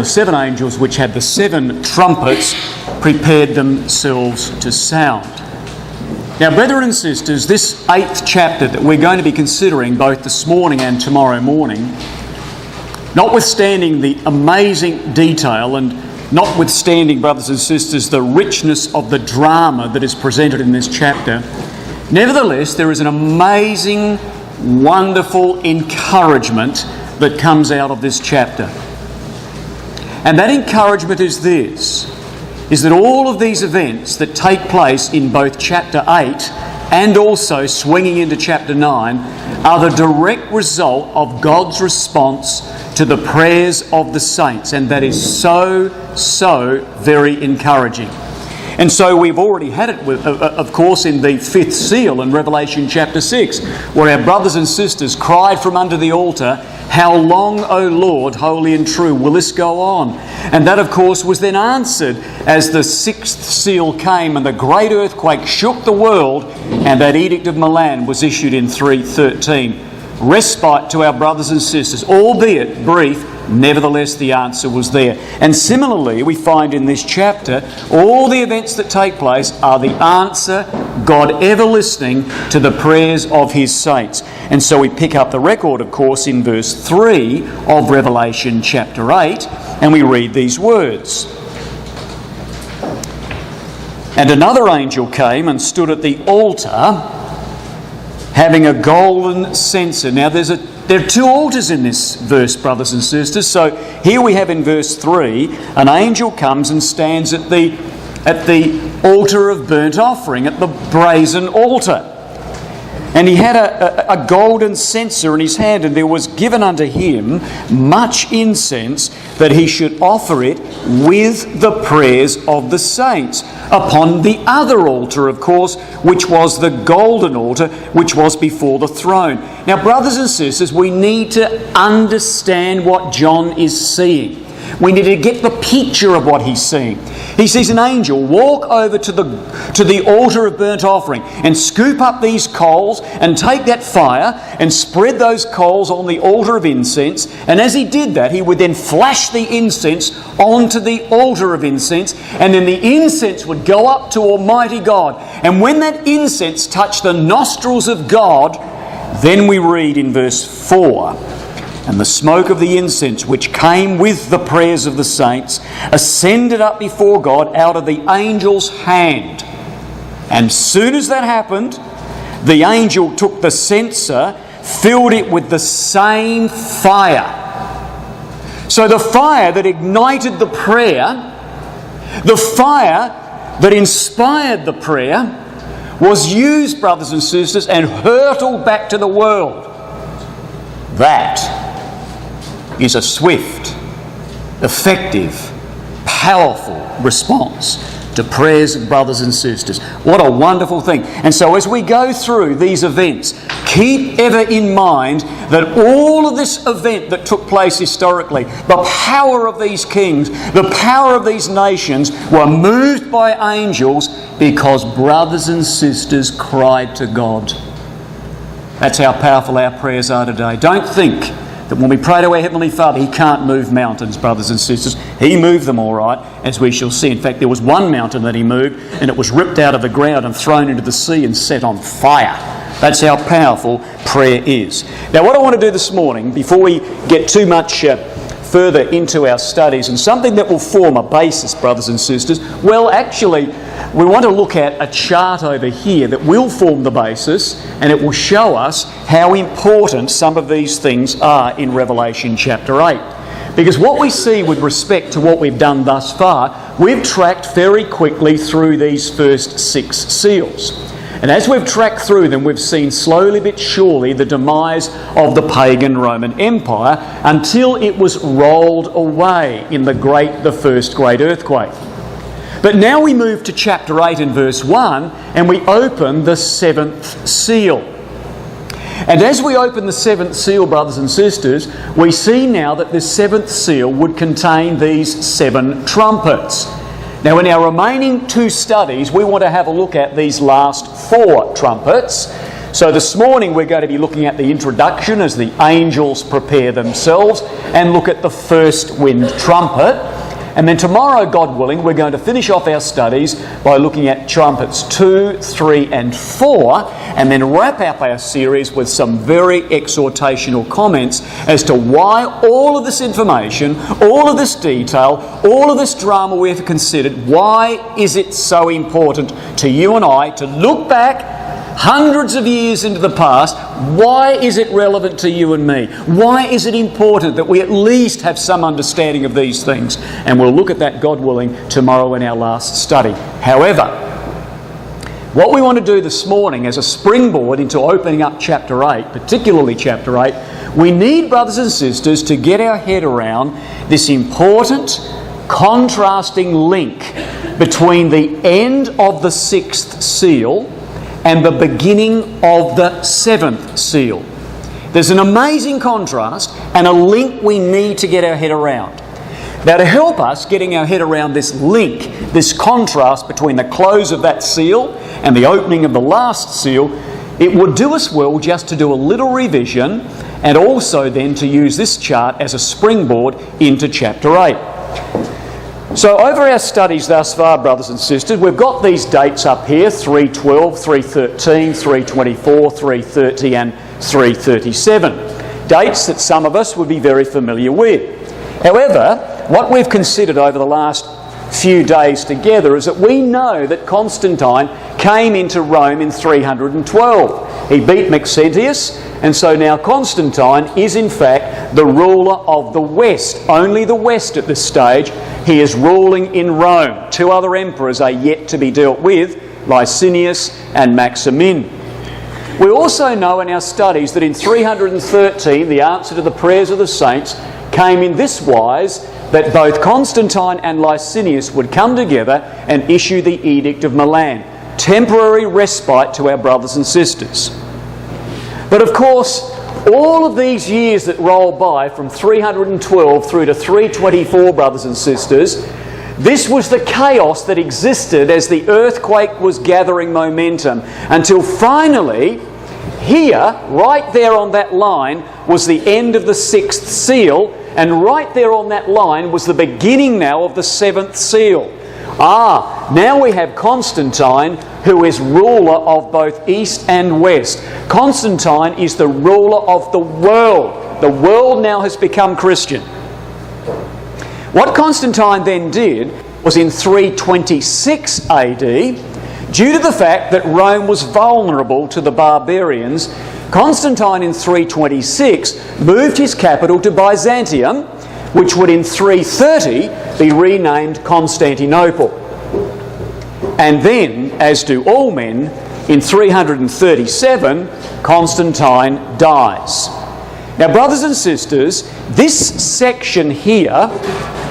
the 7 angels which had the 7 trumpets prepared themselves to sound. Now, brethren and sisters, this 8th chapter that we're going to be considering both this morning and tomorrow morning, notwithstanding the amazing detail and notwithstanding, brothers and sisters, the richness of the drama that is presented in this chapter, nevertheless, there is an amazing, wonderful encouragement that comes out of this chapter. And that encouragement is this, is that all of these events that take place in both chapter 8 and also swinging into chapter 9 are the direct result of God's response to the prayers of the saints. And that is so very encouraging. And so we've already had it, of course, in the 5th seal in Revelation chapter 6, where our brothers and sisters cried from under the altar, "How long, O Lord, holy and true, will this go on?" And that, of course, was then answered as the 6th seal came and the great earthquake shook the world, and that Edict of Milan was issued in 313. Respite to our brothers and sisters, albeit brief, nevertheless the answer was there. And similarly, we find in this chapter, all the events that take place are the answer, God ever listening to the prayers of His saints. And so we pick up the record, of course, in verse 3 of Revelation chapter 8, and we read these words. "And another angel came and stood at the altar, having a golden censer." Now there are 2 altars in this verse, brothers and sisters. So here we have in verse 3, an angel comes and stands at the altar of burnt offering, at the brazen altar. And he had a golden censer in his hand, and there was given unto him much incense, that he should offer it with the prayers of the saints upon the other altar, of course, which was the golden altar, which was before the throne. Now, brothers and sisters, we need to understand what John is seeing. We need to get the picture of what he's seeing. He sees an angel walk over to the altar of burnt offering and scoop up these coals and take that fire and spread those coals on the altar of incense. And as he did that, he would then flash the incense onto the altar of incense, and then the incense would go up to Almighty God. And when that incense touched the nostrils of God, then we read in verse 4, "And the smoke of the incense, which came with the prayers of the saints, ascended up before God out of the angel's hand. And soon as that happened, the angel took the censer, filled it with the same fire." So the fire that ignited the prayer, the fire that inspired the prayer, was used, brothers and sisters, and hurtled back to the world. That is a swift, effective, powerful response to prayers of brothers and sisters. What a wonderful thing. And so as we go through these events, keep ever in mind that all of this event that took place historically, the power of these kings, the power of these nations, were moved by angels because brothers and sisters cried to God. That's how powerful our prayers are today. Don't think that when we pray to our Heavenly Father, He can't move mountains, brothers and sisters. He moved them all right, as we shall see. In fact, there was one mountain that He moved, and it was ripped out of the ground and thrown into the sea and set on fire. That's how powerful prayer is. Now, what I want to do this morning, before we get too much further into our studies, and something that will form a basis, brothers and sisters, well, actually, we want to look at a chart over here that will form the basis, and it will show us how important some of these things are in Revelation chapter 8. Because what we see with respect to what we've done thus far, we've tracked very quickly through these first 6 seals. And as we've tracked through them, we've seen slowly but surely the demise of the pagan Roman Empire until it was rolled away in the first great earthquake. But now we move to chapter 8 and verse 1, and we open the 7th seal. And as we open the 7th seal, brothers and sisters, we see now that the 7th seal would contain these 7 trumpets. Now, in our remaining 2 studies, we want to have a look at these last 4 trumpets. So this morning we're going to be looking at the introduction as the angels prepare themselves and look at the first wind trumpet. And then tomorrow, God willing, we're going to finish off our studies by looking at trumpets 2, 3 and 4, and then wrap up our series with some very exhortational comments as to why all of this information, all of this detail, all of this drama we have considered, why is it so important to you and I to look back hundreds of years into the past? Why is it relevant to you and me? Why is it important that we at least have some understanding of these things? And we'll look at that, God willing, tomorrow in our last study. However, what we want to do this morning as a springboard into opening up chapter 8, particularly chapter 8, we need, brothers and sisters, to get our head around this important contrasting link between the end of the sixth seal and the beginning of the seventh seal. There's an amazing contrast and a link we need to get our head around. Now, to help us getting our head around this link, this contrast between the close of that seal and the opening of the last seal, it would do us well just to do a little revision and also then to use this chart as a springboard into chapter 8. So over our studies thus far, brothers and sisters, we've got these dates up here, 312, 313, 324, 330 and 337. Dates that some of us would be very familiar with. However, what we've considered over the last few days together is that we know that Constantine came into Rome in 312. He beat Maxentius, and so now Constantine is in fact the ruler of the West, only the West at this stage. He is ruling in Rome. Two other emperors are yet to be dealt with, Licinius and Maximin. We also know in our studies that in 313 the answer to the prayers of the saints came in this wise, that both Constantine and Licinius would come together and issue the Edict of Milan. Temporary respite to our brothers and sisters. But of course, all of these years that roll by from 312 through to 324, brothers and sisters, this was the chaos that existed as the earthquake was gathering momentum until finally, here, right there on that line, was the end of the sixth seal, and right there on that line was the beginning now of the seventh seal. Now we have Constantine, who is ruler of both East and West. Constantine is the ruler of the world. The world now has become Christian. What Constantine then did was in 326 AD, due to the fact that Rome was vulnerable to the barbarians, Constantine in 326 moved his capital to Byzantium, which would in 330 be renamed Constantinople. And then, as do all men, in 337 Constantine dies. Now, brothers and sisters, this section here,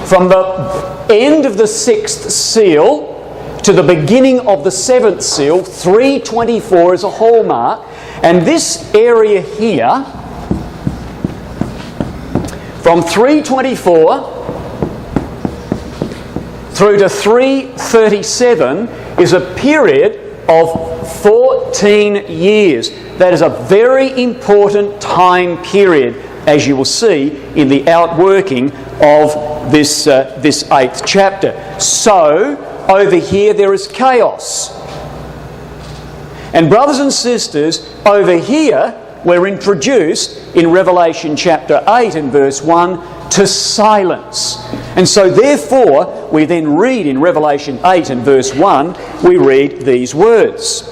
from the end of the sixth seal to the beginning of the seventh seal, 324 is a hallmark, and this area here, from 324 through to 337 is a period of 14 years. That is a very important time period, as you will see in the outworking of this 8th chapter. So, over here there is chaos. And brothers and sisters, over here we're introduced in Revelation chapter 8 and verse 1 to silence. And so therefore we then read in Revelation 8 and verse 1, we read these words.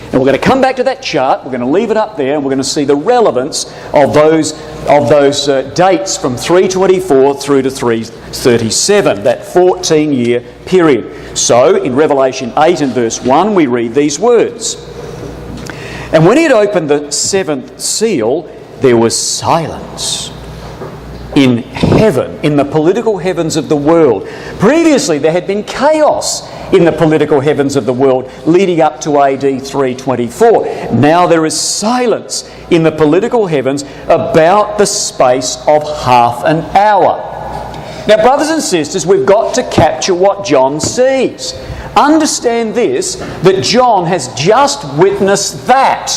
And we're going to come back to that chart, we're going to leave it up there, and we're going to see the relevance of those dates from 324 through to 337, that 14-year period. So in Revelation 8 and verse 1 we read these words. And when he had opened the seventh seal, there was silence in heaven, in the political heavens of the world. Previously there had been chaos in the political heavens of the world leading up to AD 324. Now there is silence in the political heavens about the space of half an hour. Now, brothers and sisters, we've got to capture what John sees. Understand this, that John has just witnessed that.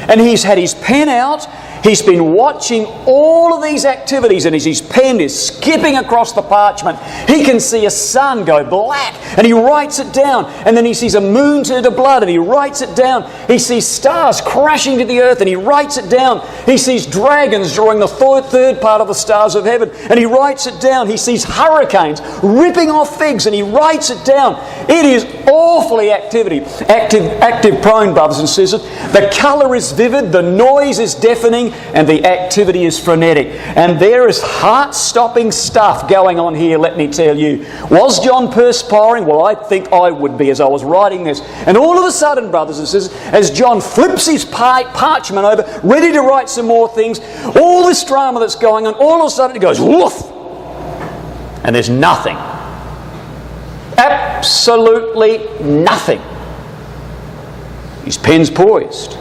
And he's had his pen out. He's been watching all of these activities, and as his pen is skipping across the parchment, he can see a sun go black, and he writes it down. And then he sees a moon turn to blood, and he writes it down. He sees stars crashing to the earth, and he writes it down. He sees dragons drawing the third part of the stars of heaven, and he writes it down. He sees hurricanes ripping off figs, and he writes it down. It is awfully active prone, brothers and sisters. The colour is vivid, the noise is deafening, and the activity is frenetic. And there is heart-stopping stuff going on here, let me tell you. Was John perspiring? Well, I think I would be as I was writing this. And all of a sudden, brothers and sisters, as John flips his parchment over, ready to write some more things, all this drama that's going on, all of a sudden it goes woof! And there's nothing. Absolutely nothing. His pen's poised.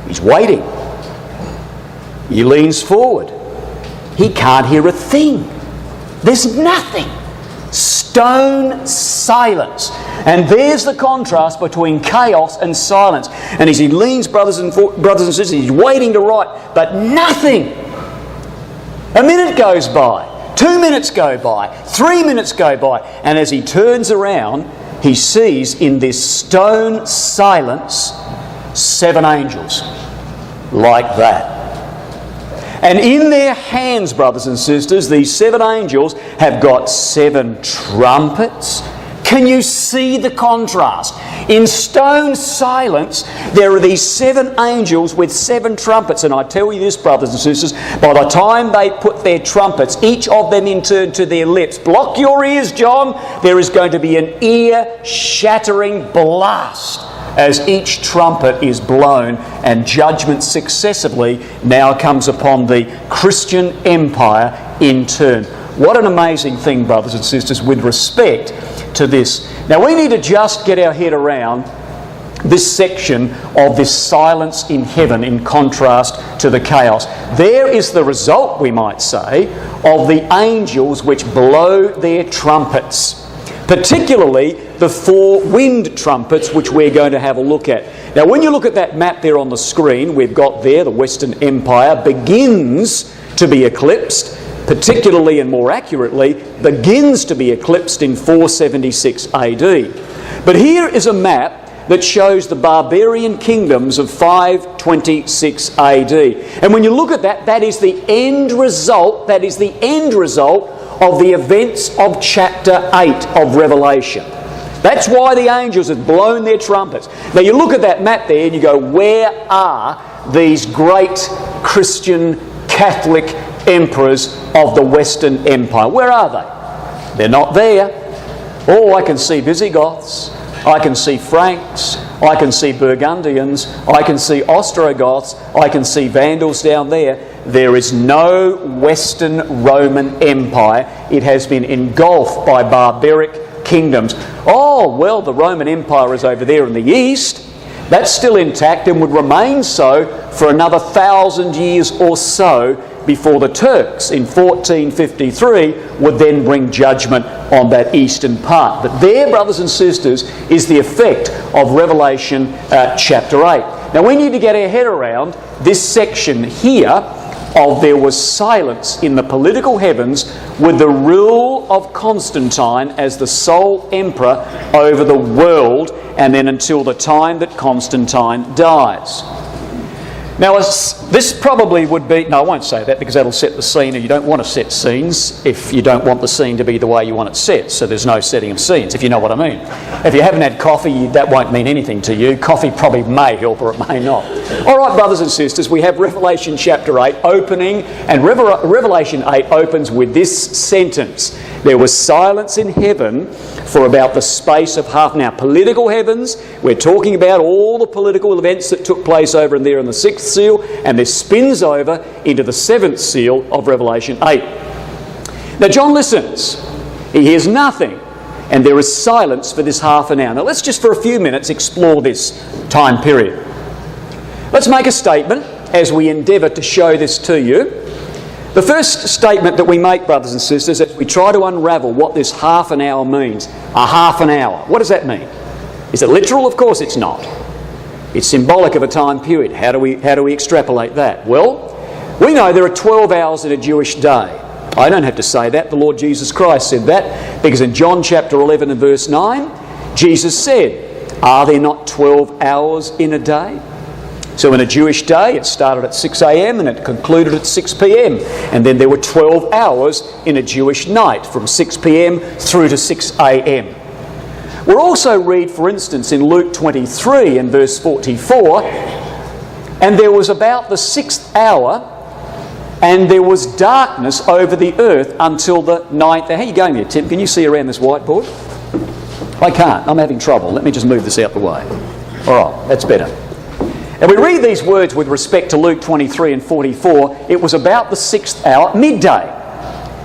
He's waiting. He leans forward. He can't hear a thing. There's nothing. Stone silence. And there's the contrast between chaos and silence. And as he leans, brothers and sisters, he's waiting to write, but nothing. A minute goes by. 2 minutes go by. 3 minutes go by. And as he turns around, he sees in this stone silence 7 angels. Like that. And in their hands, brothers and sisters, these 7 angels have got 7 trumpets. Can you see the contrast? In stone silence, there are these 7 angels with 7 trumpets. And I tell you this, brothers and sisters, by the time they put their trumpets, each of them in turn to their lips, block your ears, John, there is going to be an ear-shattering blast as each trumpet is blown, and judgment successively now comes upon the Christian empire in turn. What an amazing thing, brothers and sisters, with respect to this. Now we need to just get our head around this section of this silence in heaven in contrast to the chaos. There is the result, we might say, of the angels which blow their trumpets. Particularly the 4 wind trumpets, which we're going to have a look at. Now, when you look at that map there on the screen, we've got there the Western Empire begins to be eclipsed, particularly and more accurately, begins to be eclipsed in 476 AD. But here is a map that shows the barbarian kingdoms of 526 AD. And when you look at that, that is the end result, of the events of chapter 8 of Revelation. That's why the angels have blown their trumpets. Now you look at that map there and you go, where are these great Christian Catholic emperors of the Western Empire? Where are they? They're not there. Oh, I can see Visigoths. I can see Franks. I can see Burgundians. I can see Ostrogoths. I can see Vandals down there. There is no Western Roman Empire. It has been engulfed by barbaric kingdoms. Oh, well, the Roman Empire is over there in the east. That's still intact and would remain so for another 1,000 years or so before the Turks in 1453 would then bring judgment on that eastern part. But there, brothers and sisters, is the effect of Revelation chapter 8. Now we need to get our head around this section here of there was silence in the political heavens with the rule of Constantine as the sole emperor over the world, and then until the time that Constantine dies. Now, this probably would be... No, I won't say that because that'll set the scene, and you don't want to set scenes if you don't want the scene to be the way you want it set. So there's no setting of scenes, if you know what I mean. If you haven't had coffee, that won't mean anything to you. Coffee probably may help or it may not. All right, brothers and sisters, we have Revelation chapter 8 opening, and Revelation 8 opens with this sentence. There was silence in heaven for about the space of half an hour. Political heavens, we're talking about all the political events that took place over in there in the 6th seal, and this spins over into the 7th seal of Revelation 8. Now John listens. He hears nothing, and there is silence for this half an hour. Now let's just for a few minutes explore this time period. Let's make a statement as we endeavour to show this to you. The first statement that we make, brothers and sisters, as we try to unravel what this half an hour means. A half an hour. What does that mean? Is it literal? Of course it's not. It's symbolic of a time period. How do we extrapolate that? Well, we know there are 12 hours in a Jewish day. I don't have to say that. The Lord Jesus Christ said that, because in John chapter 11 and verse 9, Jesus said, "Are there not 12 hours in a day?" So in a Jewish day, it started at 6 a.m. and it concluded at 6 p.m. And then there were 12 hours in a Jewish night, from 6 p.m. through to 6 a.m. We'll also read, for instance, in Luke 23 and verse 44, "And there was about the 6th hour, and there was darkness over the earth until the 9th hour." How are you going there, Tim? Can you see around this whiteboard? I can't. I'm having trouble. Let me just move this out the way. All right, that's better. And we read these words with respect to Luke 23 and 44. It was about the 6th hour, midday,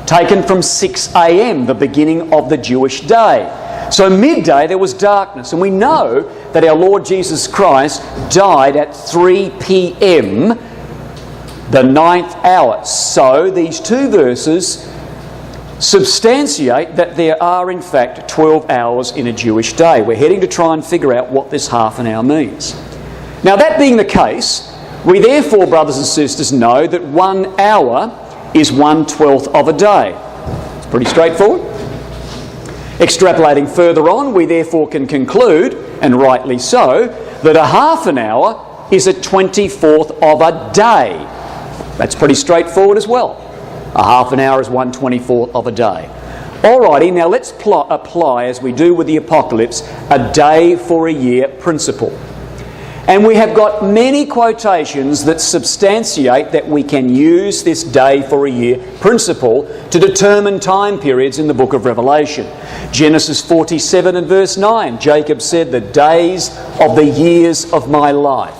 taken from 6 a.m., the beginning of the Jewish day. So midday there was darkness, and we know that our Lord Jesus Christ died at 3 p.m., the 9th hour. So these two verses substantiate that there are in fact 12 hours in a Jewish day. We're heading to try and figure out what this half an hour means. Now, that being the case, we therefore, brothers and sisters, know that 1 hour is 1/12 of a day. It's pretty straightforward. Extrapolating further on, we therefore can conclude, and rightly so, that a half an hour is a 24th of a day. That's pretty straightforward as well. A half an hour is 1/24th of a day. Alrighty, now let's apply, as we do with the Apocalypse, a day for a year principle. And we have got many quotations that substantiate that we can use this day for a year principle to determine time periods in the book of Revelation. Genesis 47 and verse 9, Jacob said, "The days of the years of my life."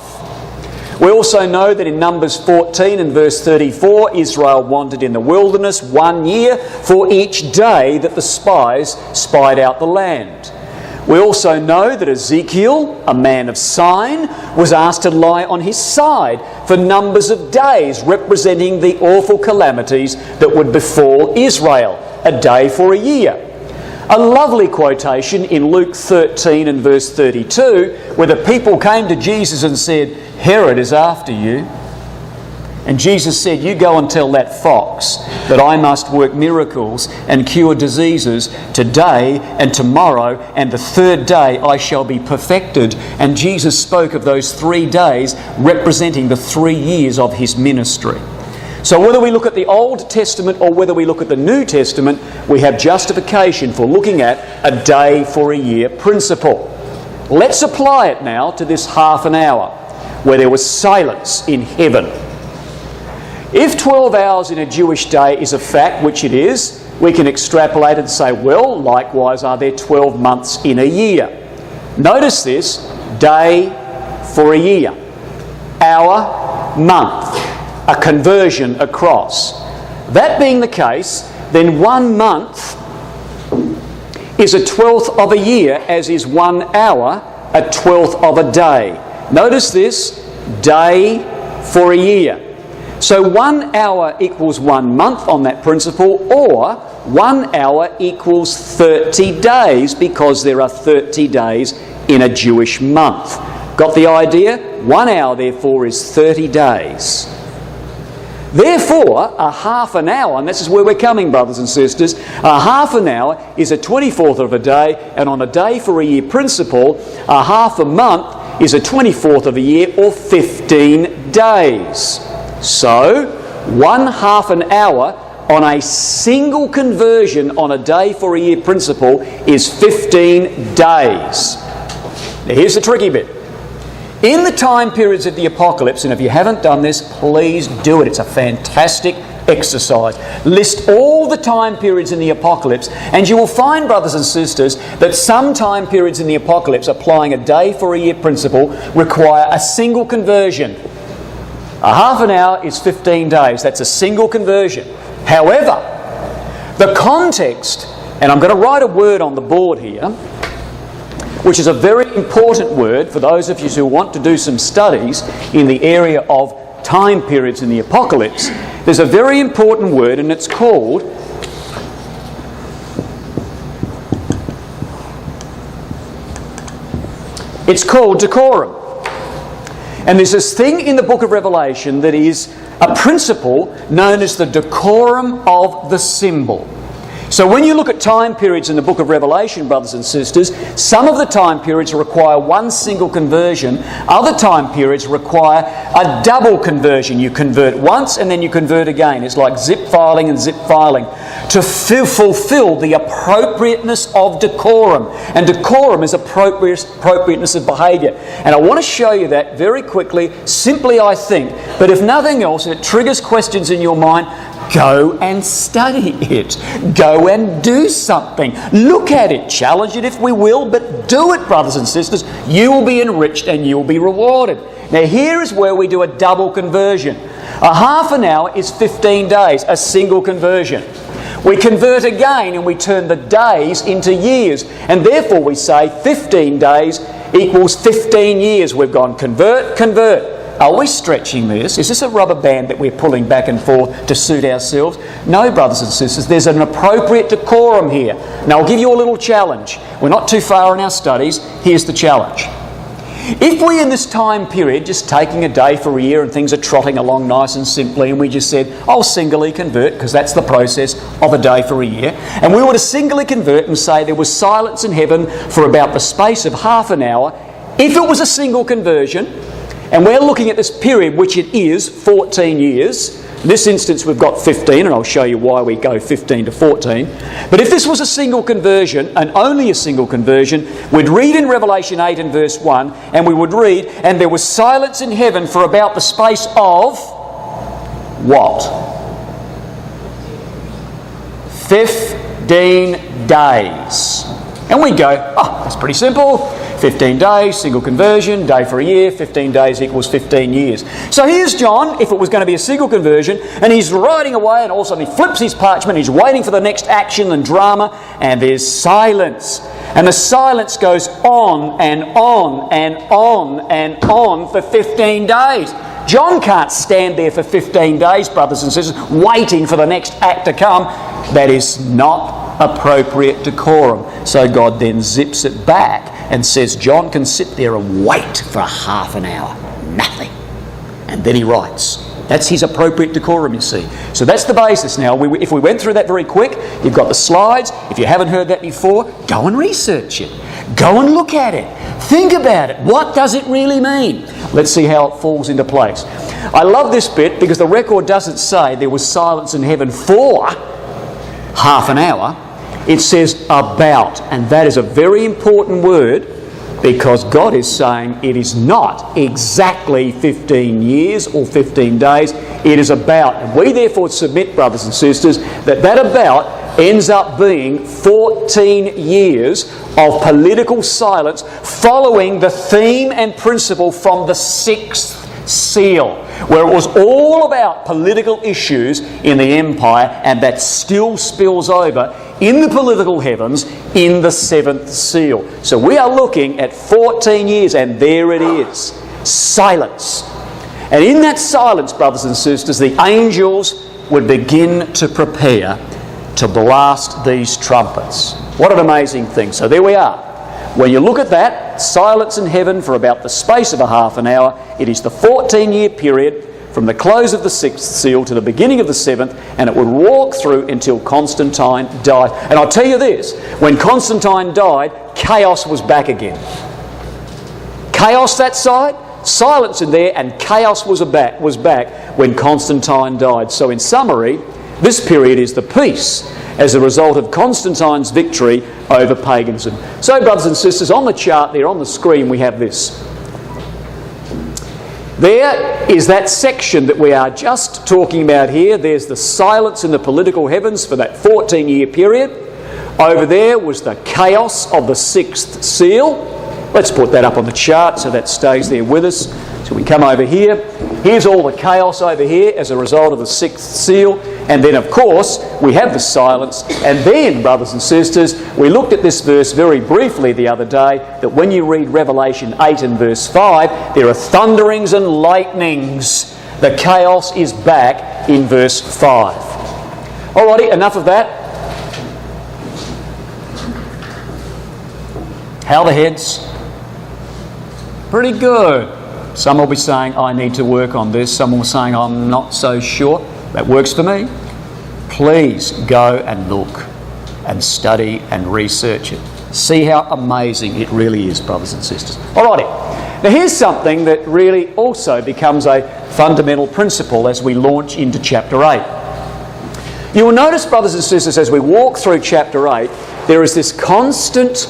We also know that in Numbers 14 and verse 34, Israel wandered in the wilderness 1 year for each day that the spies spied out the land. We also know that Ezekiel, a man of sign, was asked to lie on his side for numbers of days, representing the awful calamities that would befall Israel, a day for a year. A lovely quotation in Luke 13 and verse 32, where the people came to Jesus and said, "Herod is after you." And Jesus said, "You go and tell that fox that I must work miracles and cure diseases today and tomorrow, and the third day I shall be perfected." And Jesus spoke of those 3 days representing the 3 years of his ministry. So whether we look at the Old Testament or whether we look at the New Testament, we have justification for looking at a day for a year principle. Let's apply it now to this half an hour, where there was silence in heaven. If 12 hours in a Jewish day is a fact, which it is, we can extrapolate and say, well, likewise are there 12 months in a year. Notice this, day for a year, hour, month, a conversion across. That being the case, then 1 month is a 12th of a year, as is 1 hour a 12th of a day. Notice this, day for a year. So 1 hour equals 1 month on that principle, or 1 hour equals 30 days, because there are 30 days in a Jewish month. Got the idea? 1 hour, therefore, is 30 days. Therefore, a half an hour, and this is where we're coming, brothers and sisters, a half an hour is a 24th of a day, and on a day for a year principle, a half a month is a 24th of a year, or 15 days. So, 1/2 an hour on a single conversion on a day for a year principle is 15 days. Now here's the tricky bit. In the time periods of the Apocalypse, and if you haven't done this, please do it. It's a fantastic exercise. List all the time periods in the Apocalypse, and you will find, brothers and sisters, that some time periods in the Apocalypse, applying a day for a year principle, require a single conversion. A half an hour is 15 days. That's a single conversion. However, the context, and I'm going to write a word on the board here, which is a very important word for those of you who want to do some studies in the area of time periods in the Apocalypse. There's a very important word, and it's called decorum. And there's this thing in the book of Revelation that is a principle known as the decorum of the symbol. So when you look at time periods in the book of Revelation, brothers and sisters, some of the time periods require one single conversion. Other time periods require a double conversion. You convert once and then you convert again. It's like zip filing and zip filing to fulfill the appropriateness of decorum. And decorum is appropriateness of behaviour. And I want to show you that very quickly, simply I think. But if nothing else, it triggers questions in your mind. Go and study it. Go and do something. Look at it. Challenge it if we will, but do it, brothers and sisters. You will be enriched and you will be rewarded. Now here is where we do a double conversion. A half an hour is 15 days, a single conversion. We convert again and we turn the days into years. And therefore we say 15 days equals 15 years. We've gone convert, convert. Are we stretching this? Is this a rubber band that we're pulling back and forth to suit ourselves? No, brothers and sisters, there's an appropriate decorum here. Now, I'll give you a little challenge. We're not too far in our studies. Here's the challenge. If we, in this time period, just taking a day for a year and things are trotting along nice and simply, and we just said, I'll singly convert, because that's the process of a day for a year, and we were to singly convert and say there was silence in heaven for about the space of half an hour, if it was a single conversion, and we're looking at this period, which it is 14 years. In this instance, we've got 15, and I'll show you why we go 15 to 14. But if this was a single conversion, and only a single conversion, we'd read in Revelation 8 and verse 1, and we would read, and there was silence in heaven for about the space of what? 15 days. And we go, oh, that's pretty simple. 15 days, single conversion, day for a year, 15 days equals 15 years. So here's John, if it was going to be a single conversion, and he's riding away, and all of a sudden he flips his parchment, he's waiting for the next action and drama, and there's silence. And the silence goes on and on and on and on for 15 days. John can't stand there for 15 days, brothers and sisters, waiting for the next act to come. That is not appropriate decorum. So God then zips it back and says John can sit there and wait for half an hour. Nothing. And then he writes. That's his appropriate decorum, you see. So that's the basis now. If we went through that very quick, you've got the slides. If you haven't heard that before, go and research it. Go and look at it. Think about it. What does it really mean? Let's see how it falls into place. I love this bit because the record doesn't say there was silence in heaven for half an hour. It says about, and that is a very important word because God is saying it is not exactly 15 years or 15 days, it is about. And we therefore submit, brothers and sisters, that about ends up being 14 years of political silence following the theme and principle from the sixth seal, where it was all about political issues in the empire, and that still spills over in the political heavens in the seventh seal. So we are looking at 14 years, and there it is. Silence. And in that silence, brothers and sisters, the angels would begin to prepare to blast these trumpets. What an amazing thing. So there we are. When you look at that, silence in heaven for about the space of a half an hour, it is the 14-year period from the close of the sixth seal to the beginning of the seventh, and it would walk through until Constantine died. And I'll tell you this, when Constantine died, chaos was back again. Chaos that side, silence in there, and chaos was back when Constantine died. So in summary, this period is the peace as a result of Constantine's victory over paganism. So, brothers and sisters, on the chart there, on the screen, we have this. There is that section that we are just talking about here. There's the silence in the political heavens for that 14-year period. Over there was the chaos of the sixth seal. Let's put that up on the chart so that stays there with us. So we come over here. Here's all the chaos over here as a result of the sixth seal. And then, of course, we have the silence. And then, brothers and sisters, we looked at this verse very briefly the other day, that when you read Revelation 8 and verse 5, there are thunderings and lightnings. The chaos is back in verse 5. Alrighty, enough of that. How are the heads? Pretty good. Some will be saying, I need to work on this. Some will be saying, I'm not so sure. That works for me. Please go and look and study and research it. See how amazing it really is, brothers and sisters. Alrighty. Now here's something that really also becomes a fundamental principle as we launch into chapter 8. You will notice, brothers and sisters, as we walk through chapter 8, there is this constant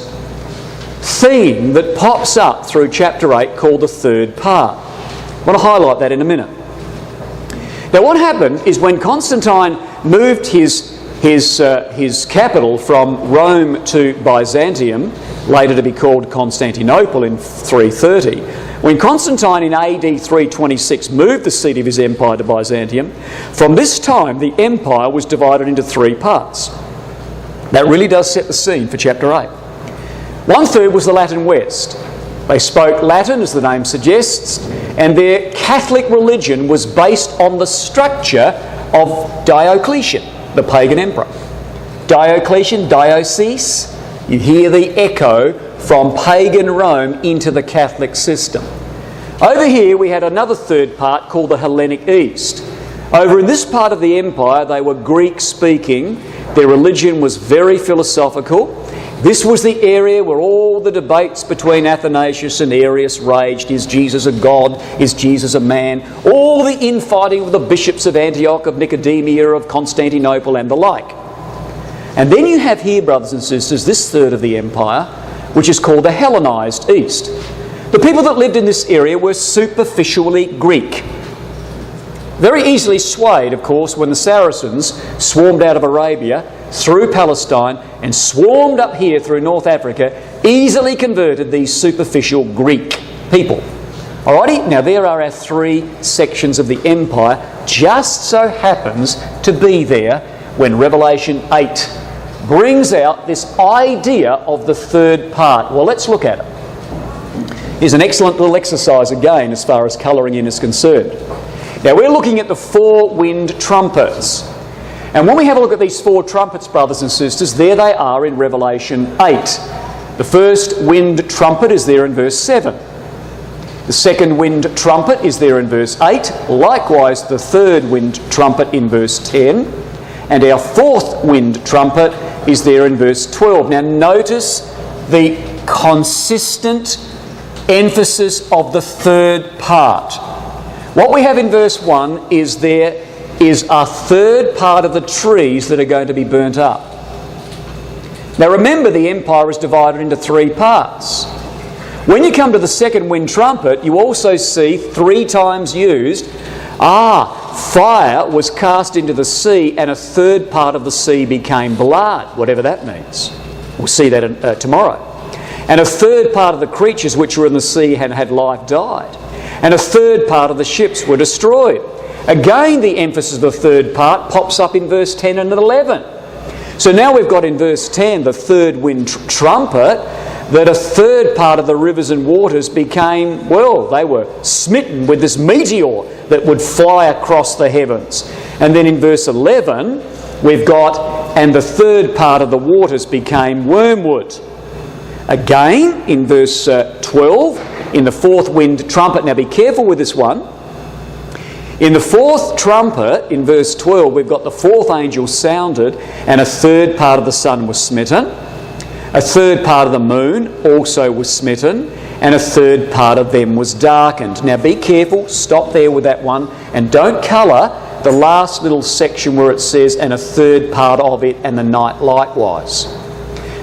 theme that pops up through chapter 8 called the third part. I want to highlight that in a minute. Now what happened is when Constantine moved his capital from Rome to Byzantium, later to be called Constantinople in 330. When Constantine in AD 326 moved the seat of his empire to Byzantium, from this time the empire was divided into three parts. That really does set the scene for chapter 8. One third was the Latin West. They spoke Latin, as the name suggests, and their Catholic religion was based on the structure of Diocletian, the pagan emperor. Diocletian, diocese, you hear the echo from pagan Rome into the Catholic system. Over here we had another third part called the Hellenic East. Over in this part of the empire they were Greek speaking, their religion was very philosophical. This was the area where all the debates between Athanasius and Arius raged. Is Jesus a god? Is Jesus a man? All the infighting with the bishops of Antioch, of Nicomedia, of Constantinople and the like. And then you have here, brothers and sisters, this third of the empire, which is called the Hellenized East. The people that lived in this area were superficially Greek. Very easily swayed, of course, when the Saracens swarmed out of Arabia, through Palestine, and swarmed up here through North Africa, easily converted these superficial Greek people. Alrighty, now there are our three sections of the empire, just so happens to be there when Revelation 8 brings out this idea of the third part. Well, let's look at it. Here's an excellent little exercise again as far as colouring in is concerned. Now we're looking at the four-wind trumpets. And when we have a look at these four trumpets, brothers and sisters, there they are in Revelation 8. The first wind trumpet is there in verse 7. The second wind trumpet is there in verse 8. Likewise, the third wind trumpet in verse 10. And our fourth wind trumpet is there in verse 12. Now notice the consistent emphasis of the third part. What we have in verse 1 is there is a third part of the trees that are going to be burnt up. Now remember, the empire is divided into three parts. When you come to the second wind trumpet, you also see three times used, fire was cast into the sea and a third part of the sea became blood, whatever that means. We'll see that tomorrow. And a third part of the creatures which were in the sea and had life died. And a third part of the ships were destroyed. Again, the emphasis of the third part pops up in verse 10 and 11. So now we've got in verse 10 the third wind trumpet, that a third part of the rivers and waters became, well, they were smitten with this meteor that would fly across the heavens. And then in verse 11, we've got, and the third part of the waters became wormwood. Again, in verse 12, in the fourth wind trumpet, now be careful with this one. In the fourth trumpet, in verse 12, we've got the fourth angel sounded, and a third part of the sun was smitten. A third part of the moon also was smitten, and a third part of them was darkened. Now be careful, stop there with that one, and don't colour the last little section where it says, and a third part of it, and the night likewise.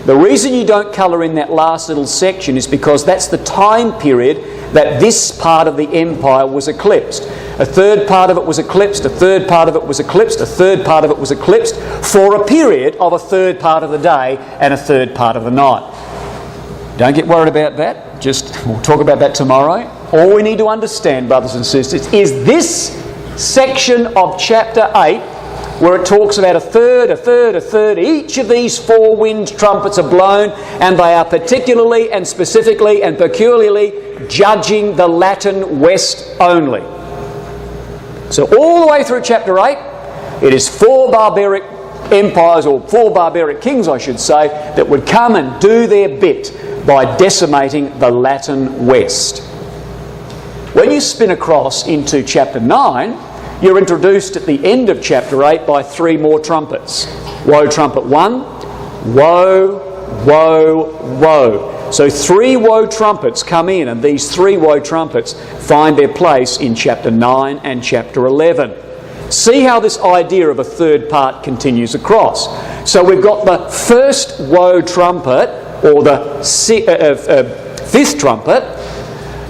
The reason you don't colour in that last little section is because that's the time period that this part of the empire was eclipsed. A third part of it was eclipsed, a third part of it was eclipsed, a third part of it was eclipsed for a period of a third part of the day and a third part of the night. Don't get worried about that. We'll talk about that tomorrow. All we need to understand, brothers and sisters, is this section of chapter 8 where it talks about a third. Each of these four wind trumpets are blown, and they are particularly and specifically and peculiarly judging the Latin West only. So all the way through chapter 8, it is four barbaric empires, or four barbaric kings, I should say, that would come and do their bit by decimating the Latin West. When you spin across into chapter 9, you're introduced at the end of chapter 8 by 3 more trumpets. Woe, trumpet 1, woe, woe, woe. So 3 woe trumpets come in, and these 3 woe trumpets find their place in chapter 9 and chapter 11. See how this idea of a third part continues across. So we've got the first woe trumpet, or the 5th trumpet,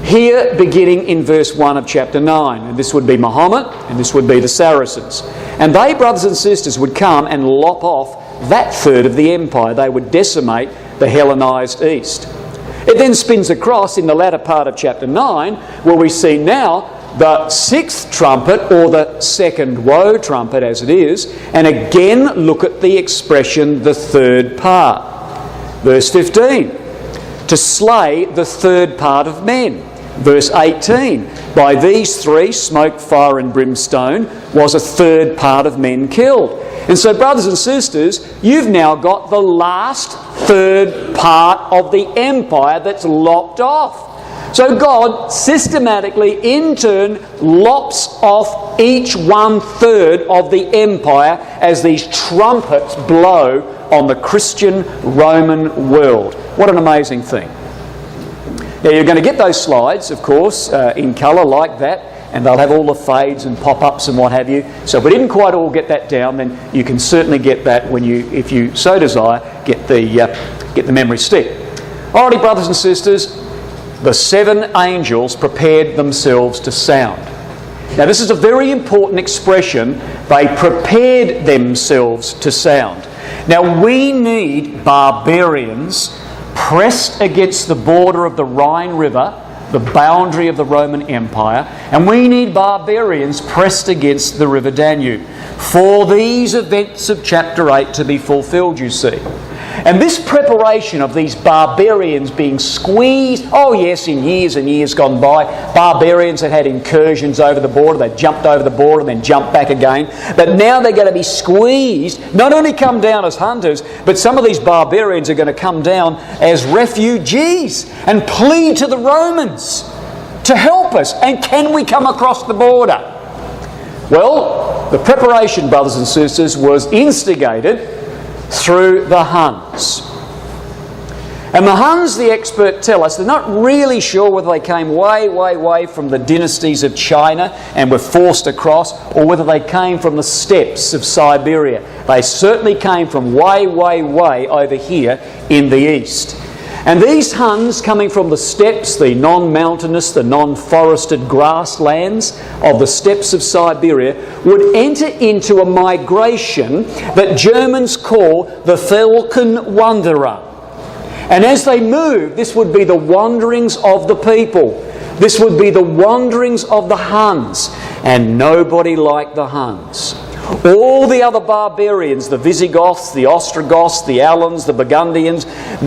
here beginning in verse 1 of chapter 9. And this would be Muhammad, and this would be the Saracens. And they, brothers and sisters, would come and lop off that third of the empire. They would decimate the Hellenized East. It then spins across in the latter part of chapter 9, where we see now the 6th trumpet, or the second woe trumpet as it is, and again look at the expression, the third part. Verse 15, to slay the third part of men. Verse 18, by these 3, smoke, fire and brimstone, was a third part of men killed. And so, brothers and sisters, you've now got the last third part of the empire that's lopped off. So God systematically, in turn, lops off each 1/3 of the empire as these trumpets blow on the Christian Roman world. What an amazing thing. Now, you're going to get those slides, of course, in colour like that, and they'll have all the fades and pop-ups and what have you. So if we didn't quite all get that down, then you can certainly get that when you, if you so desire, get the memory stick. Alrighty, brothers and sisters, the 7 angels prepared themselves to sound. Now, this is a very important expression. They prepared themselves to sound. Now, we need barbarians pressed against the border of the Rhine River, the boundary of the Roman Empire, and we need barbarians pressed against the River Danube for these events of chapter 8 to be fulfilled, you see. And this preparation of these barbarians being squeezed, oh yes, in years and years gone by, barbarians had had incursions over the border, they jumped over the border and then jumped back again. But now they're going to be squeezed, not only come down as hunters, but some of these barbarians are going to come down as refugees and plead to the Romans to help us. And can we come across the border? Well, the preparation, brothers and sisters, was instigated through the Huns. And the Huns, the experts tell us, they're not really sure whether they came way from the dynasties of China and were forced across, or whether they came from the steppes of Siberia. They certainly came from way over here in the east. And these Huns, coming from the steppes, the non-mountainous, the non-forested grasslands of the steppes of Siberia, would enter into a migration that Germans call the Falcon Wanderer. And as they moved, this would be the wanderings of the people. This would be the wanderings of the Huns. And nobody liked the Huns. All the other barbarians, the Visigoths, the Ostrogoths, the Alans, the Burgundians,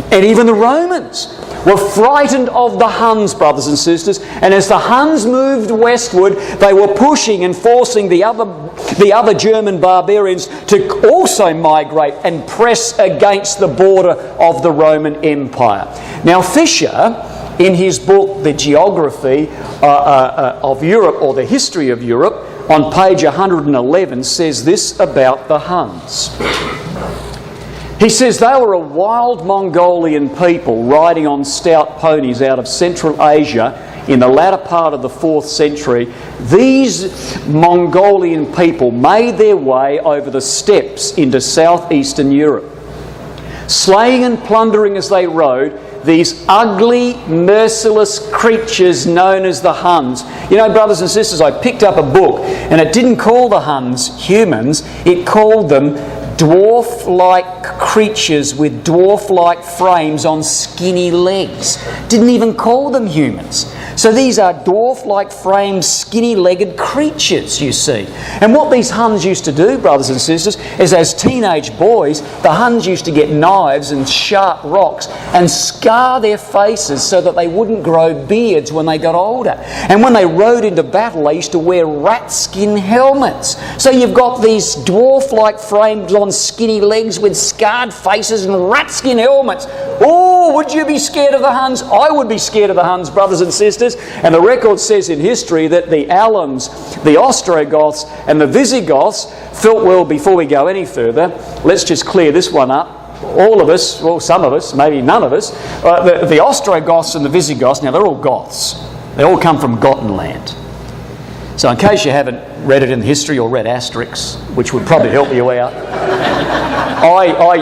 and even the Romans, were frightened of the Huns, brothers and sisters. And as the Huns moved westward, they were pushing and forcing the other German barbarians to also migrate and press against the border of the Roman Empire. Now, Fisher, in his book, The Geography of Europe, or the History of Europe, on page 111, says this about the Huns. He says they were a wild Mongolian people riding on stout ponies out of Central Asia in the latter part of the 4th century. These Mongolian people made their way over the steppes into southeastern Europe, slaying and plundering as they rode these ugly, merciless creatures known as the Huns. You know, brothers and sisters, I picked up a book and it didn't call the Huns humans, it called them dwarf-like creatures with dwarf-like frames on skinny legs. Didn't even call them humans. So these are dwarf-like framed, skinny-legged creatures, you see. And what these Huns used to do, brothers and sisters, is as teenage boys, the Huns used to get knives and sharp rocks and scar their faces so that they wouldn't grow beards when they got older. And when they rode into battle, they used to wear rat skin helmets. So you've got these dwarf-like frames on skinny legs with scarred faces and rat skin helmets. Oh, Oh, would you be scared of the Huns? I would be scared of the Huns, brothers and sisters. And the record says in history that the Alans, the Ostrogoths and the Visigoths felt, well, before we go any further, let's just clear this one up. All of us, well, some of us, maybe none of us, the Ostrogoths and the Visigoths, now they're all Goths. They all come from Gotenland. So in case you haven't read it in history or read Asterix, which would probably help you out,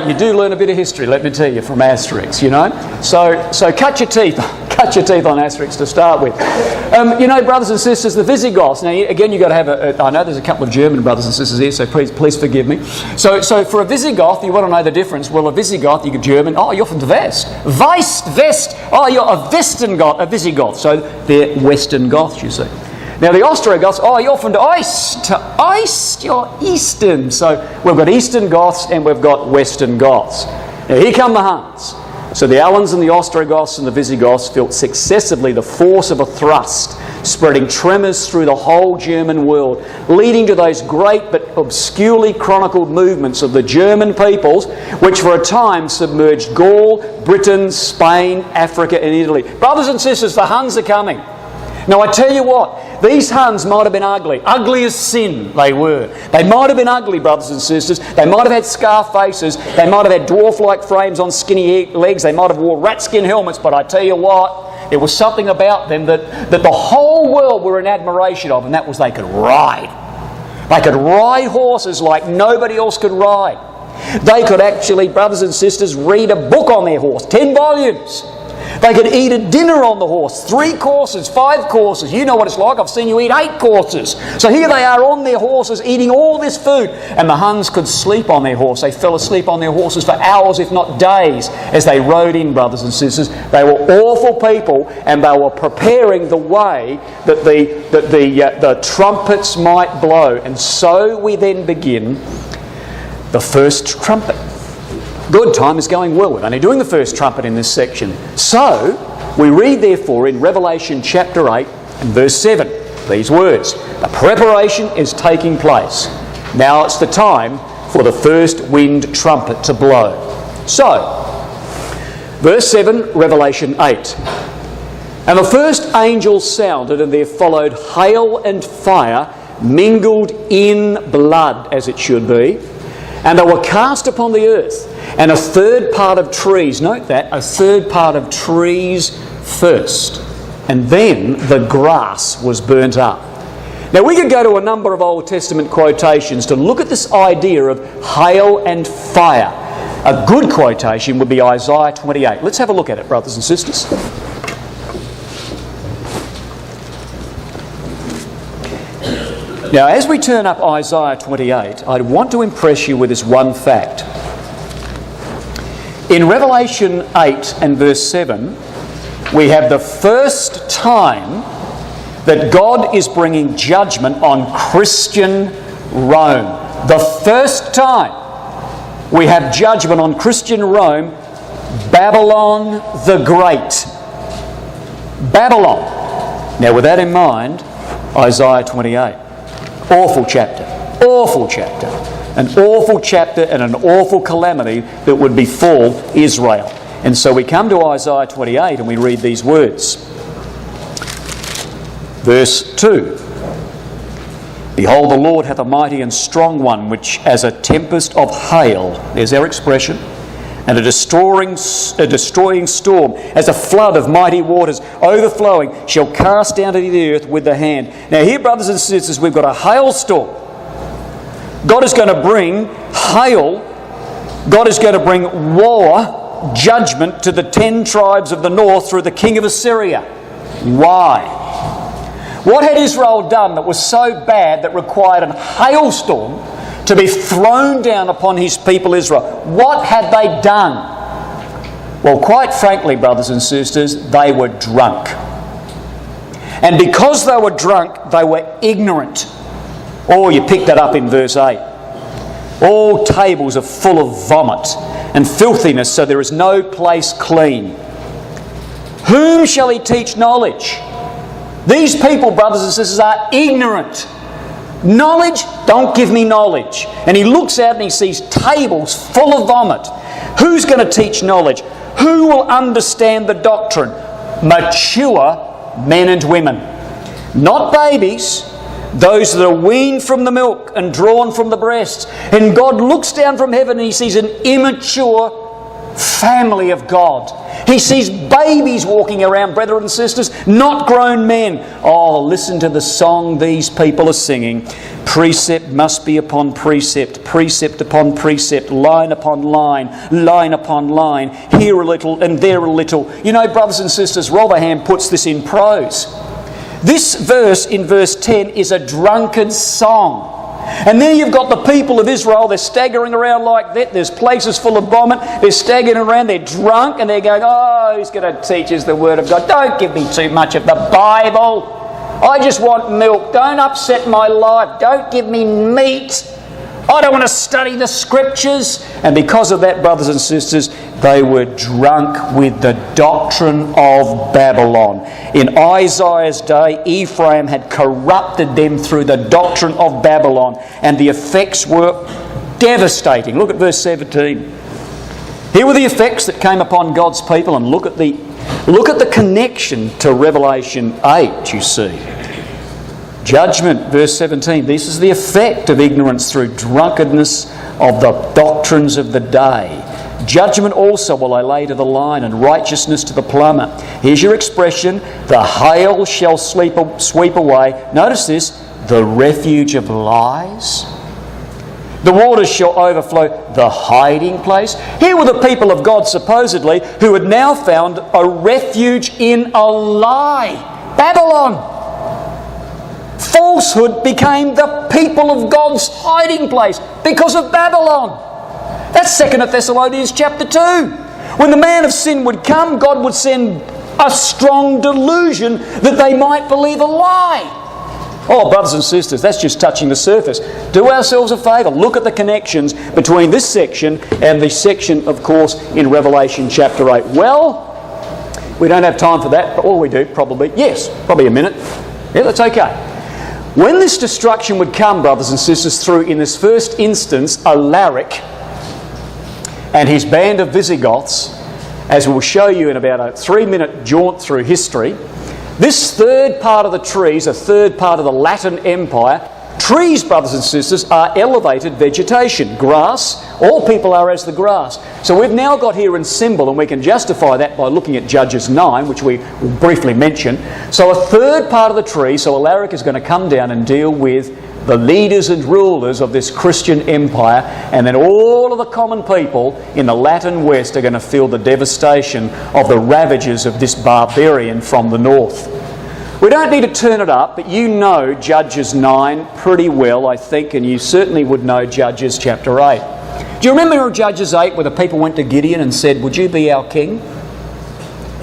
you do learn a bit of history, let me tell you, from Asterix, you know. So cut your teeth on Asterix to start with. You know, brothers and sisters, the Visigoths. Now, again, you've got to have I know there's a couple of German brothers and sisters here, so please forgive me. So for a Visigoth, you want to know the difference. Well, a Visigoth, you get German. Oh, you're from the West. West. Oh, you're a Westengoth, a Visigoth. So they're Western Goths, you see. Now the Ostrogoths, oh, you're from the East, you're Eastern. So we've got Eastern Goths and we've got Western Goths. Now here come the Huns. So the Alans and the Ostrogoths and the Visigoths felt successively the force of a thrust, spreading tremors through the whole German world, leading to those great but obscurely chronicled movements of the German peoples, which for a time submerged Gaul, Britain, Spain, Africa and Italy. Brothers and sisters, the Huns are coming. Now I tell you what, these Huns might have been ugly as sin they were. They might have been ugly, brothers and sisters. They might have had scar faces. They might have had dwarf-like frames on skinny legs. They might have wore rat skin helmets. But I tell you what, there was something about them that the whole world were in admiration of, and that was they could ride. They could ride horses like nobody else could ride. They could actually, brothers and sisters, read a book on their horse, 10 volumes. They could eat a dinner on the horse, 3 courses, 5 courses. You know what it's like. I've seen you eat 8 courses. So here they are on their horses eating all this food. And the Huns could sleep on their horse. They fell asleep on their horses for hours, if not days, as they rode in, brothers and sisters. They were awful people, and they were preparing the way that the trumpets might blow. And so we then begin the first trumpet. Good, time is going well. We're only doing the first trumpet in this section. So, we read therefore in Revelation chapter 8 and verse 7, these words, the preparation is taking place. Now it's the time for the first wind trumpet to blow. So, verse 7, Revelation 8. And the first angel sounded, and there followed hail and fire, mingled in blood, as it should be. And they were cast upon the earth, and a third part of trees, note that, a third part of trees first, and then the grass was burnt up. Now we could go to a number of Old Testament quotations to look at this idea of hail and fire. A good quotation would be Isaiah 28. Let's have a look at it, brothers and sisters. Now, as we turn up Isaiah 28, I want to impress you with this one fact. In Revelation 8 and verse 7, we have the first time that God is bringing judgment on Christian Rome. The first time we have judgment on Christian Rome, Babylon the Great. Babylon. Now, with that in mind, Isaiah 28. Awful chapter. Awful chapter. An awful chapter and an awful calamity that would befall Israel. And so we come to Isaiah 28 and we read these words. Verse 2. Behold, the Lord hath a mighty and strong one, which as a tempest of hail, there's our expression, and a destroying storm, as a flood of mighty waters overflowing, shall cast down to the earth with the hand. Now here, brothers and sisters, we've got a hailstorm. God is going to bring hail. God is going to bring war, judgment to the 10 tribes of the north through the king of Assyria. Why? What had Israel done that was so bad that required a hailstorm to be thrown down upon his people Israel? What had they done? Well, quite frankly, brothers and sisters, they were drunk. And because they were drunk, they were ignorant. Oh, you picked that up in verse 8. All tables are full of vomit and filthiness, so there is no place clean. Whom shall he teach knowledge? These people, brothers and sisters, are ignorant. Knowledge? Don't give me knowledge. And he looks out and he sees tables full of vomit. Who's going to teach knowledge? Who will understand the doctrine? Mature men and women. Not babies, those that are weaned from the milk and drawn from the breast. And God looks down from heaven and He sees an immature family of God. He sees babies walking around, brethren and sisters, not grown men. Oh, listen to the song these people are singing. Precept must be upon precept, precept upon precept, line upon line, line upon line, here a little and there a little. You know, brothers and sisters, Rotherham puts this in prose. This verse in verse 10 is a drunkard song. And then you've got the people of Israel, they're staggering around like that, there's places full of vomit, they're staggering around, they're drunk, and they're going, oh, who's going to teach us the Word of God? Don't give me too much of the Bible. I just want milk. Don't upset my life. Don't give me meat. I don't want to study the Scriptures. And because of that, brothers and sisters, they were drunk with the doctrine of Babylon. In Isaiah's day, Ephraim had corrupted them through the doctrine of Babylon, and the effects were devastating. Look at verse 17. Here were the effects that came upon God's people, and look at the connection to Revelation 8, you see. Judgment, verse 17. This is the effect of ignorance through drunkenness of the doctrines of the day. Judgment also will I lay to the line, and righteousness to the plumber. Here's your expression. The hail shall sweep away. Notice this. The refuge of lies. The waters shall overflow the hiding place. Here were the people of God, supposedly, who had now found a refuge in a lie. Babylon. Falsehood became the people of God's hiding place because of Babylon. That's 2 Thessalonians chapter 2. When the man of sin would come, God would send a strong delusion that they might believe a lie. Oh, brothers and sisters, that's just touching the surface. Do ourselves a favour. Look at the connections between this section and the section, of course, in Revelation chapter 8. Well, we don't have time for that, but all we do, probably a minute. Yeah, that's okay. When this destruction would come, brothers and sisters, through, in this first instance, Alaric and his band of Visigoths, as we'll show you in about a 3-minute jaunt through history, this third part of the trees, a third part of the Latin Empire, trees, brothers and sisters, are elevated vegetation. Grass, all people are as the grass. So we've now got here in symbol, and we can justify that by looking at Judges 9, which we will briefly mention. So a third part of the tree, so Alaric is going to come down and deal with the leaders and rulers of this Christian empire, and then all of the common people in the Latin West are going to feel the devastation of the ravages of this barbarian from the north. We don't need to turn it up, but you know Judges 9 pretty well, I think, and you certainly would know Judges chapter 8. Do you remember in Judges 8 where the people went to Gideon and said, would you be our king?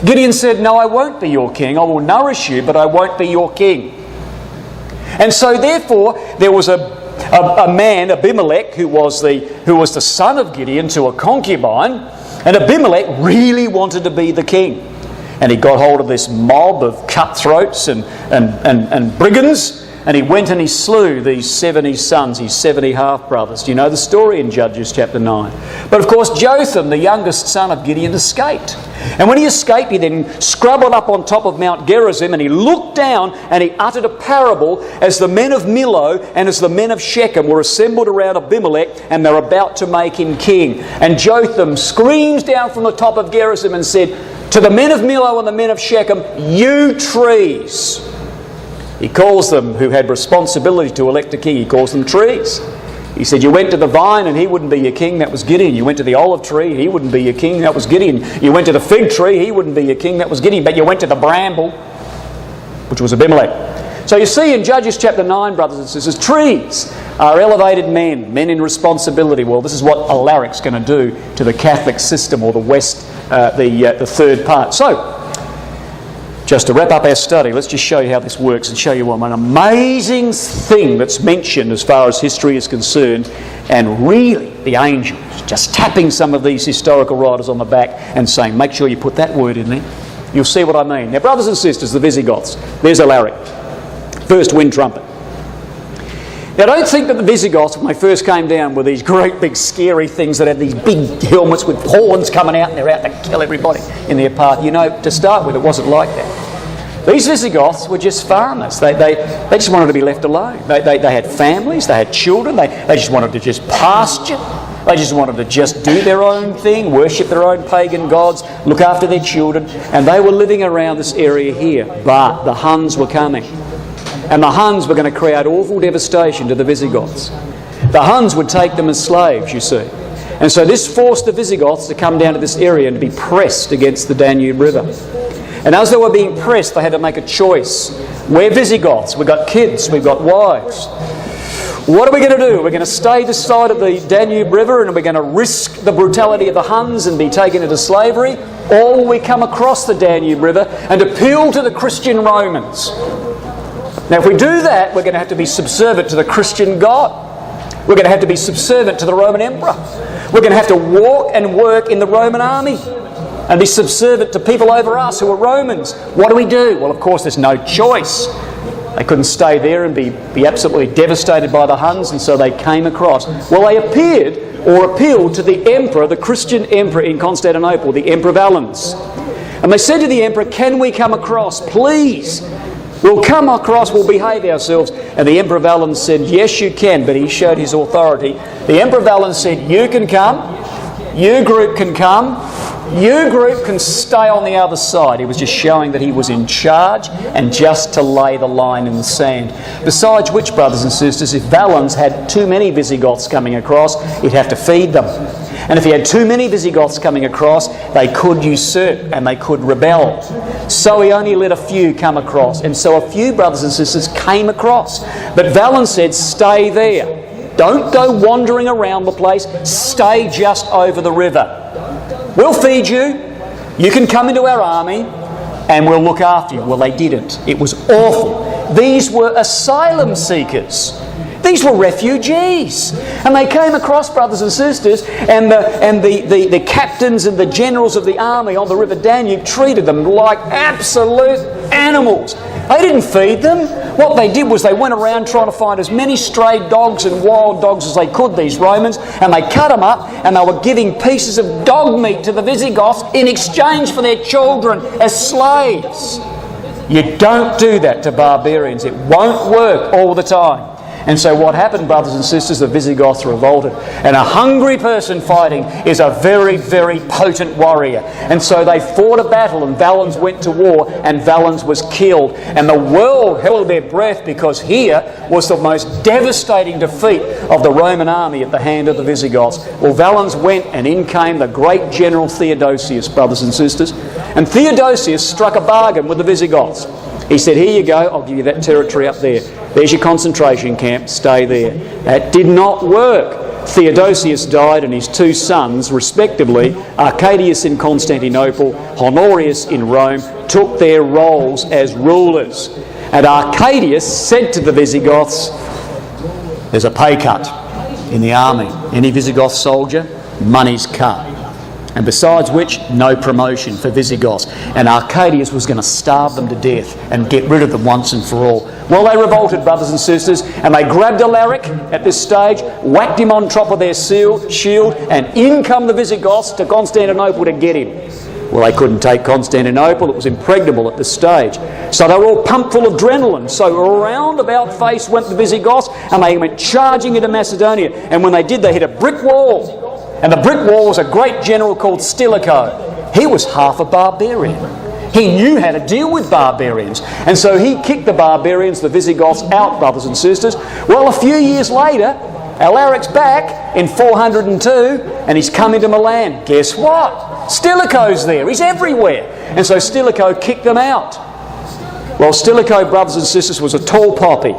Gideon said, no, I won't be your king. I will nourish you, but I won't be your king. And so therefore there was a man, Abimelech, who was the son of Gideon to a concubine, and Abimelech really wanted to be the king. And he got hold of this mob of cutthroats and brigands, and he went and he slew these 70 sons, his 70 half-brothers. Do you know the story in Judges chapter 9? But of course Jotham, the youngest son of Gideon, escaped. And when he escaped, he then scrabbled up on top of Mount Gerizim, and he looked down and he uttered a parable as the men of Millo and as the men of Shechem were assembled around Abimelech, and they're about to make him king. And Jotham screams down from the top of Gerizim and said, to the men of Millo and the men of Shechem, you trees. He calls them, who had responsibility to elect a king, he calls them trees. He said, you went to the vine and he wouldn't be your king, that was Gideon. You went to the olive tree, he wouldn't be your king, that was Gideon. You went to the fig tree, he wouldn't be your king, that was Gideon. But you went to the bramble, which was Abimelech. So you see in Judges chapter 9, brothers and sisters, trees are elevated men in responsibility. Well, this is what Alaric's going to do to the Catholic system, or the West, the third part. So, just to wrap up our study, let's just show you how this works and show you an amazing thing that's mentioned as far as history is concerned, and really the angels just tapping some of these historical writers on the back and saying, make sure you put that word in there. You'll see what I mean. Now, brothers and sisters, the Visigoths, there's Alaric, first wind trumpet. Now, don't think that the Visigoths, when they first came down, were these great big scary things that had these big helmets with horns coming out and they're out to kill everybody in their path. You know, to start with, it wasn't like that. These Visigoths were just farmers. They just wanted to be left alone. They had families, they had children, they just wanted to just pasture. They just wanted to just do their own thing, worship their own pagan gods, look after their children, and they were living around this area here. But the Huns were coming. And the Huns were going to create awful devastation to the Visigoths. The Huns would take them as slaves, you see. And so this forced the Visigoths to come down to this area and to be pressed against the Danube River. And as they were being pressed, they had to make a choice. We're Visigoths, we've got kids, we've got wives. What are we going to do? We're going to stay this side of the Danube River and we're going to risk the brutality of the Huns and be taken into slavery? Or will we come across the Danube River and appeal to the Christian Romans? Now, if we do that, we're going to have to be subservient to the Christian God. We're going to have to be subservient to the Roman Emperor. We're going to have to walk and work in the Roman army and be subservient to people over us who are Romans. What do we do? Well, of course, there's no choice. They couldn't stay there and be absolutely devastated by the Huns, and so they came across. Well, they appealed to the emperor, the Christian emperor in Constantinople, the Emperor Valens. And they said to the emperor, can we come across, please? We'll come across, we'll behave ourselves. And the Emperor Valens said, yes, you can, but he showed his authority. The Emperor Valens said, you can come, you group can come, you group can stay on the other side. He was just showing that he was in charge and just to lay the line in the sand. Besides which, brothers and sisters, if Valens had too many Visigoths coming across, he'd have to feed them. And if he had too many Visigoths coming across, they could usurp and they could rebel. So he only let a few come across. And so a few brothers and sisters came across. But Valens said, stay there. Don't go wandering around the place. Stay just over the river. We'll feed you. You can come into our army and we'll look after you. Well, they didn't. It was awful. These were asylum seekers. These were refugees. And they came across, brothers and sisters, and the captains and the generals of the army on the River Danube treated them like absolute animals. They didn't feed them. What they did was they went around trying to find as many stray dogs and wild dogs as they could, these Romans, and they cut them up and they were giving pieces of dog meat to the Visigoths in exchange for their children as slaves. You don't do that to barbarians. It won't work all the time. And so what happened, brothers and sisters, the Visigoths revolted. And a hungry person fighting is a very, very potent warrior. And so they fought a battle and Valens went to war and Valens was killed. And the world held their breath because here was the most devastating defeat of the Roman army at the hand of the Visigoths. Well, Valens went and in came the great general Theodosius, brothers and sisters. And Theodosius struck a bargain with the Visigoths. He said, here you go, I'll give you that territory up there. There's your concentration camp, stay there. That did not work. Theodosius died and his two sons, respectively, Arcadius in Constantinople, Honorius in Rome, took their roles as rulers. And Arcadius said to the Visigoths, there's a pay cut in the army. Any Visigoth soldier, money's cut. And besides which, no promotion for Visigoths. And Arcadius was going to starve them to death and get rid of them once and for all. Well, they revolted, brothers and sisters, and they grabbed Alaric at this stage, whacked him on top of their shield, and in come the Visigoths to Constantinople to get him. Well, they couldn't take Constantinople. It was impregnable at this stage. So they were all pumped full of adrenaline. So around about face went the Visigoths, and they went charging into Macedonia. And when they did, they hit a brick wall. And the brick wall was a great general called Stilicho. He was half a barbarian. He knew how to deal with barbarians. And so he kicked the barbarians, the Visigoths, out, brothers and sisters. Well, a few years later, Alaric's back in 402 and he's come into Milan. Guess what? Stilicho's there. He's everywhere. And so Stilicho kicked them out. Well, Stilicho, brothers and sisters, was a tall poppy.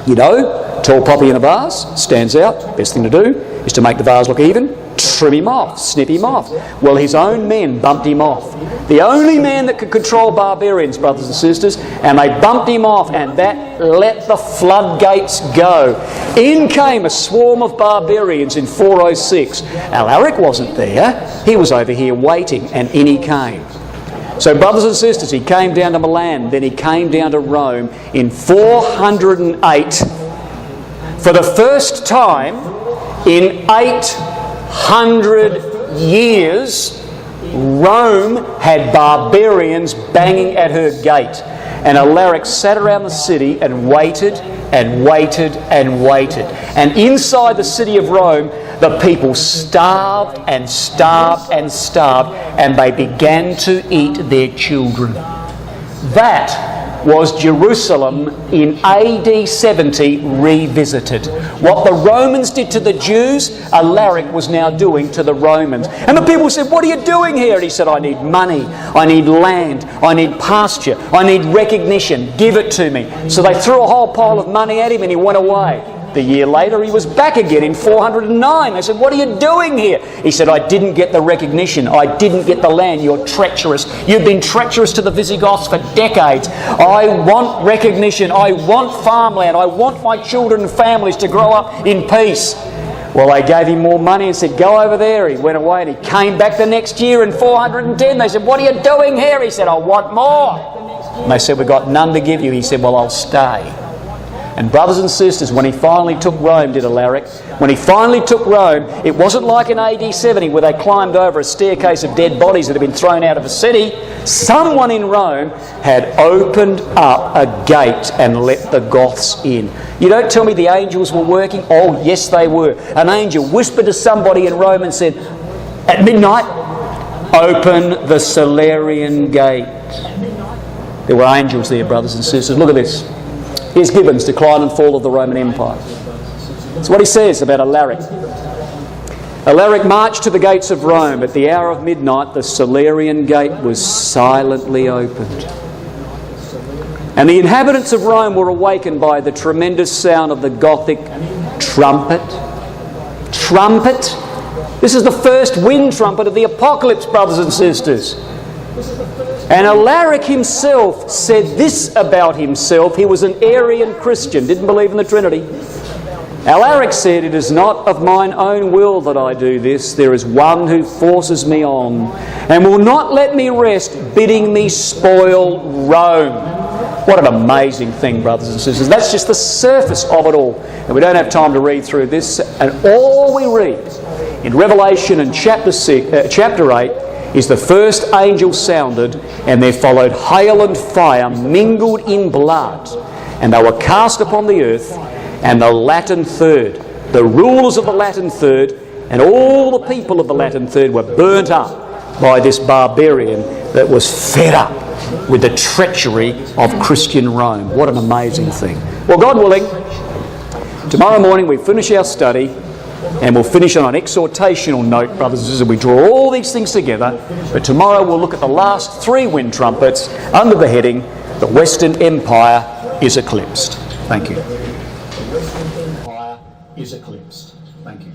You know, tall poppy in a vase, stands out. Best thing to do is to make the vase look even, trim him off, snip him off. Well, his own men bumped him off. The only man that could control barbarians, brothers and sisters, and they bumped him off, and that let the floodgates go. In came a swarm of barbarians in 406. Alaric wasn't there. He was over here waiting, and in he came. So, brothers and sisters, he came down to Milan, then he came down to Rome in 408. For the first time in 800 years, Rome had barbarians banging at her gate. And Alaric sat around the city and waited and waited and waited. And inside the city of Rome, the people starved and starved and starved, and they began to eat their children. That was Jerusalem in AD 70 revisited. What the Romans did to the Jews, Alaric was now doing to the Romans. And the people said, "What are you doing here?" And he said, "I need money, I need land, I need pasture, I need recognition, give it to me." So they threw a whole pile of money at him and he went away. The year later he was back again in 409. They said, "What are you doing here?" He said, "I didn't get the recognition, I didn't get the land, you're treacherous. You've been treacherous to the Visigoths for decades. I want recognition, I want farmland, I want my children and families to grow up in peace." Well, they gave him more money and said, "Go over there." He went away and he came back the next year in 410. They said, "What are you doing here?" He said, "I want more." And they said, "We've got none to give you." He said, "Well, I'll stay." And brothers and sisters, when he finally took Rome, did Alaric, when he finally took Rome, it wasn't like in AD 70 where they climbed over a staircase of dead bodies that had been thrown out of the city. Someone in Rome had opened up a gate and let the Goths in. You don't tell me the angels were working? Oh, yes they were. An angel whispered to somebody in Rome and said, at midnight, "Open the Salarian gate." There were angels there, brothers and sisters. Look at this. Here's Gibbon's Decline and Fall of the Roman Empire. That's what he says about Alaric. Alaric marched to the gates of Rome. At the hour of midnight, the Salarian gate was silently opened. And the inhabitants of Rome were awakened by the tremendous sound of the Gothic trumpet. Trumpet? This is the first wind trumpet of the apocalypse, brothers and sisters. And Alaric himself said this about himself. He was an Arian Christian, didn't believe in the Trinity. Alaric said, "It is not of mine own will that I do this. There is one who forces me on and will not let me rest, bidding me spoil Rome." What an amazing thing, brothers and sisters. That's just the surface of it all. And we don't have time to read through this. And all we read in Revelation and chapter 8 is the first angel sounded, and there followed hail and fire mingled in blood, and they were cast upon the earth, and the Latin third, the rulers of the Latin third, and all the people of the Latin third were burnt up by this barbarian that was fed up with the treachery of Christian Rome. What an amazing thing. Well, God willing, tomorrow morning we finish our study, and we'll finish on an exhortational note, brothers and sisters. We draw all these things together, but tomorrow we'll look at the last 3 wind trumpets under the heading, "The Western Empire is Eclipsed." Thank you. Empire is eclipsed. Thank you.